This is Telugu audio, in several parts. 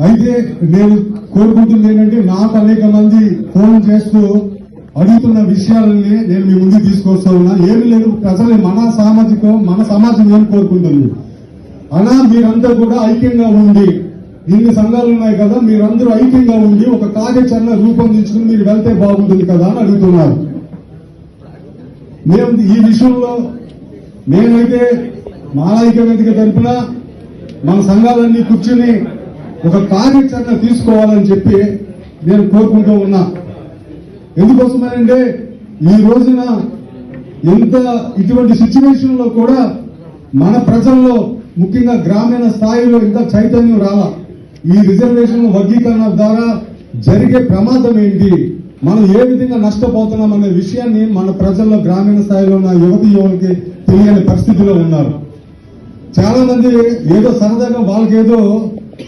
అయితే నేను కోరుకుంటుంది ఏంటంటే నాకు అనేక మంది ఫోన్ చేస్తూ అడుగుతున్న విషయాలని నేను మీ ముందుకు తీసుకొస్తా ఉన్నా. ఏమి లేదు, ప్రజలు మన సమాజం ఏం కోరుకుంటుంది అలా మీరంతా కూడా ఐక్యంగా ఉండి, ఇన్ని సంఘాలు ఉన్నాయి కదా, మీరందరూ ఐక్యంగా ఉండి ఒక కార్యాచరణ రూపొందించుకుని మీరు వెళ్తే బాగుంటుంది కదా అని అడుగుతున్నారు. మేము ఈ విషయంలో నేనైతే మాలైక్య వేదిక తరఫున మన సంఘాలన్నీ కూర్చుని ఒక కార్యాచరణ తీసుకోవాలని చెప్పి నేను కోరుకుంటూ ఉన్నా. ఎందుకోసమనంటే ఈ రోజున ఎంత ఇటువంటి సిచ్యువేషన్ లో కూడా మన ప్రజల్లో ముఖ్యంగా గ్రామీణ స్థాయిలో ఇంకా చైతన్యం రాలా. ఈ రిజర్వేషన్ వర్గీకరణ ద్వారా జరిగే ప్రమాదం ఏంటి, మనం ఏ విధంగా నష్టపోతున్నాం అనే విషయాన్ని మన ప్రజల్లో గ్రామీణ స్థాయిలో ఉన్న యువకులకి తెలియని పరిస్థితిలో ఉన్నారు. చాలా మంది ఏదో సరదాగా వాళ్ళకేదో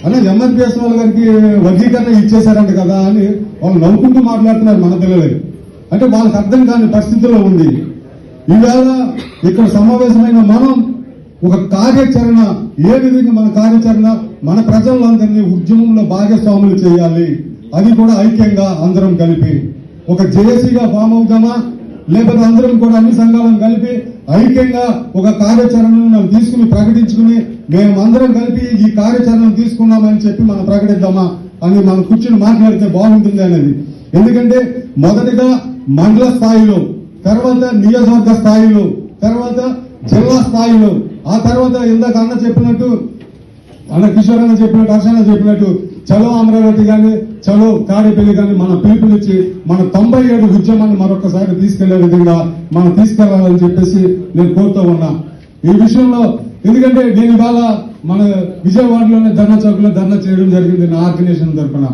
అనే ఎంఆర్పిఎస్ వాళ్ళ గారికి వర్గీకరణ ఇచ్చేశారంట కదా అని వాళ్ళు నవ్వుకుంటూ మాట్లాడుతున్నారు మన పిల్లలే. అంటే వాళ్ళకి అర్థం కాని పరిస్థితిలో ఉంది. ఈవేళ ఇక్కడ సమావేశమైన మనం ఒక కార్యాచరణ, ఏ విధంగా మన కార్యాచరణ మన ప్రజలందరినీ ఉద్యమంలో భాగస్వాములు చేయాలి, అది కూడా ఐక్యంగా అందరం కలిపి ఒక జేఏసీగా ఫామ్ అవుతామా, లేకపోతే అందరం కూడా అన్ని సంఘాలను కలిపి ఐక్యంగా ఒక కార్యాచరణను తీసుకుని ప్రకటించుకుని మేము అందరం కలిపి ఈ కార్యాచరణను తీసుకున్నామని చెప్పి మనం ప్రకటిద్దామా అని మనం కూర్చుని మాట్లాడితే బాగుంటుంది అనేది. ఎందుకంటే మొదటిగా మండల స్థాయిలో, తర్వాత నియోజకవర్గ స్థాయిలో, తర్వాత జిల్లా స్థాయిలో, ఆ తర్వాత ఇందాక అన్న చెప్పినట్టు, అన్న కిషోర్ అన్న చెప్పినట్టు, హర్షణ చెప్పినట్టు చలో అమరావతి కానీ చలో తాడేపల్లి కానీ మనం పిలుపునిచ్చి మన 97 ఉద్యమాన్ని మరొకసారి తీసుకెళ్లే విధంగా మనం తీసుకెళ్లాలని చెప్పేసి నేను కోరుతూ ఉన్నా ఈ విషయంలో. ఎందుకంటే నేను ఇవాళ మన విజయవాడలోనే ధర్నా చౌక్ లో ధర్నా చేయడం జరిగింది నా ఆర్గనైజేషన్ తరఫున.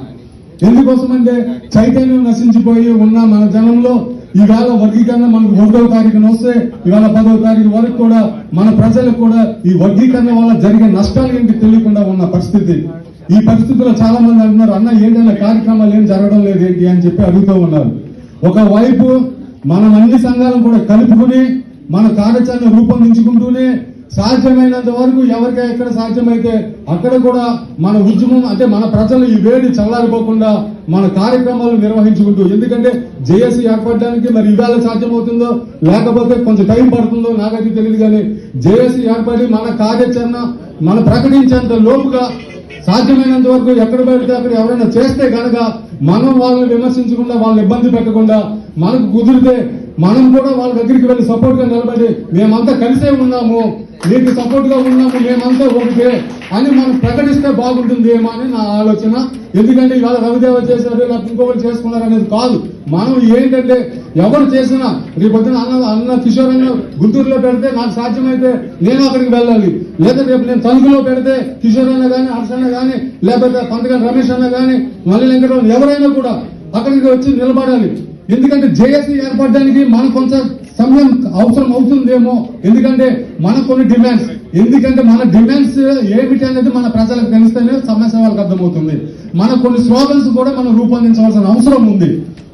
ఎందుకోసమంటే చైతన్యం నశించిపోయి ఉన్న మన జనంలో ఈవేళ వర్గీకరణ మనకు 1వ తారీఖున వస్తే ఇవాళ 10వ తారీఖు వరకు కూడా మన ప్రజలకు కూడా ఈ వర్గీకరణ వల్ల జరిగే నష్టాలు ఏంటి తెలియకుండా ఉన్న పరిస్థితి. ఈ పరిస్థితుల్లో చాలా మంది అంటున్నారు, అన్న ఏంటన్నా కార్యక్రమాలు ఏం జరగడం లేదు ఏంటి అని చెప్పి అడుగుతూ ఉన్నారు. ఒకవైపు మనం అన్ని సంఘాలను కూడా కలుపుకుని మన కార్యాచరణ రూపొందించుకుంటూనే సాధ్యమైనంత వరకు ఎవరికి ఎక్కడ సాధ్యమైతే అక్కడ కూడా మన ఉద్యమం అంటే మన ప్రజలు ఈ వేడి చల్లారిపోకుండా మన కార్యక్రమాలు నిర్వహించుకుంటూ, ఎందుకంటే జేఏసీ ఏర్పడడానికి మరి ఇవాళ సాధ్యమవుతుందో లేకపోతే కొంచెం టైం పడుతుందో నాకైతే తెలియదు, కానీ జేఏసీ ఏర్పడి మన కార్యాచరణ మనం ప్రకటించేంత లోపుగా సాధ్యమైనంత వరకు ఎక్కడ పెడితే అక్కడ ఎవరైనా చేస్తే కనుక మనం వాళ్ళని విమర్శించకుండా వాళ్ళని ఇబ్బంది పెట్టకుండా మనకు కుదిరితే మనం కూడా వాళ్ళ దగ్గరికి వెళ్ళి సపోర్ట్ గా నిలబడి మేమంతా కలిసే ఉన్నాము, మీకు సపోర్ట్ గా ఉన్నాము, మేమంతా ఒకటే అని మనం ప్రకటిస్తే బాగుంటుంది ఏమో అని నా ఆలోచన. ఎందుకంటే ఇవాళ రవిదేవ చేశారు లేకపోతే ఇంకొకరు చేసుకున్నారు అనేది కాదు. మనం ఏంటంటే ఎవరు చేసినా రేపొద్దున అన్న కిషోర్ అన్న గుంటూరులో పెడితే నాకు సాధ్యమైతే నేను అక్కడికి వెళ్ళాలి, లేదా రేపు నేను తణుకులో పెడితే కిషోర్ అన్న గానీ హర్ష అన్న గానీ లేకపోతే పంతగాని రమేష్ అన్న గానీ మళ్ళీ వెంకటరావు ఎవరైనా కూడా అక్కడికి వచ్చి నిలబడాలి. ఎందుకంటే జేఏసీ ఏర్పడడానికి మనకు కొంచెం సమయం అవసరం అవుతుందేమో, ఎందుకంటే మనకు కొన్ని డిమాండ్స్, ఎందుకంటే మన డిమాండ్స్ ఏమిటి అనేది మన ప్రజలకు తెలిస్తేనే సమస్య వాళ్ళకి అర్థమవుతుంది. మన కొన్ని స్లోగన్స్ కూడా మనం రూపొందించవలసిన అవసరం ఉంది.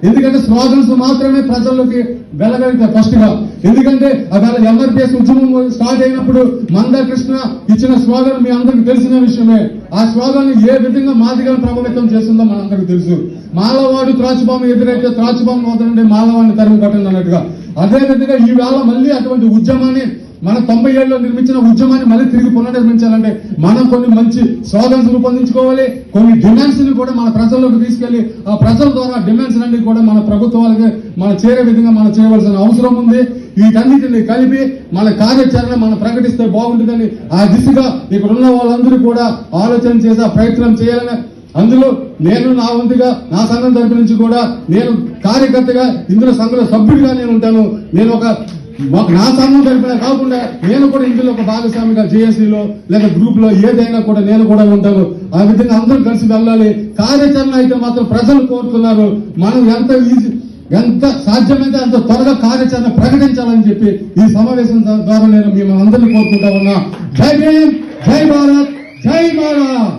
ఎందుకంటే స్లోగన్స్ మాత్రమే ప్రజల్లోకి వెళ్ళగలిగితే ఫస్ట్ గా. ఎందుకంటే అక్కడ ఎంఆర్పిఎస్ ఉద్యమం స్టార్ట్ అయినప్పుడు మందా కృష్ణ ఇచ్చిన స్లోగన్ మీ అందరికి తెలిసిన విషయమే. ఆ స్లోగన్ ఏ విధంగా మాదిగలను ప్రభావితం చేస్తుందో మనందరికి తెలుసు. మాలవాడు త్రాచుబాము ఎదురైతే త్రాచుబాము వదలండి మాలవాడిని తరిమి కొట్టండి అన్నట్టుగా. అదే విధంగా ఈ వేళ మళ్ళీ అటువంటి ఉద్యమాన్ని మన 97లో నిర్మించిన ఉద్యమాన్ని మళ్ళీ తిరిగి పునర్నిర్మించాలంటే మనం కొన్ని మంచి స్లోగన్స్ రూపొందించుకోవాలి, కొన్ని డిమాండ్స్ ని కూడా మన ప్రజల్లోకి తీసుకెళ్లి ఆ ప్రజల ద్వారా డిమాండ్స్ అన్ని కూడా మన ప్రభుత్వాలకి మనం చేరే విధంగా మనం చేయవలసిన అవసరం ఉంది. వీటన్నిటిని కలిపి మన కార్యాచరణ మనం ప్రకటిస్తే బాగుంటుందని ఆ దిశగా ఇక్కడ ఉన్న వాళ్ళందరూ కూడా ఆలోచన చేసి ఆ ప్రయత్నం చేయాలని, అందులో నేను నా వంతుగా నా సంఘం తరపు నుంచి కూడా నేను కార్యకర్తగా ఇందులో సంఘంలో సభ్యుడిగా నేను ఉంటాను. నేను నా సంఘం తరపున కాకుండా నేను కూడా ఇందులో ఒక భాగస్వామిగా జేఏసీలో లేదా గ్రూప్ లో ఏదైనా కూడా నేను కూడా ఉంటాను. ఆ విధంగా అందరూ కలిసి వెళ్ళాలి. కార్యాచరణ అయితే మాత్రం ప్రజలు కోరుతున్నారు. మనం ఎంత సాధ్యమైతే అంత త్వరగా కార్యాచరణ ప్రకటించాలని చెప్పి ఈ సమావేశం ద్వారా నేను మిమ్మల్ని అందరినీ కోరుకుంటా ఉన్నా. జై భీమ్, జై భారత్, జై భారత్.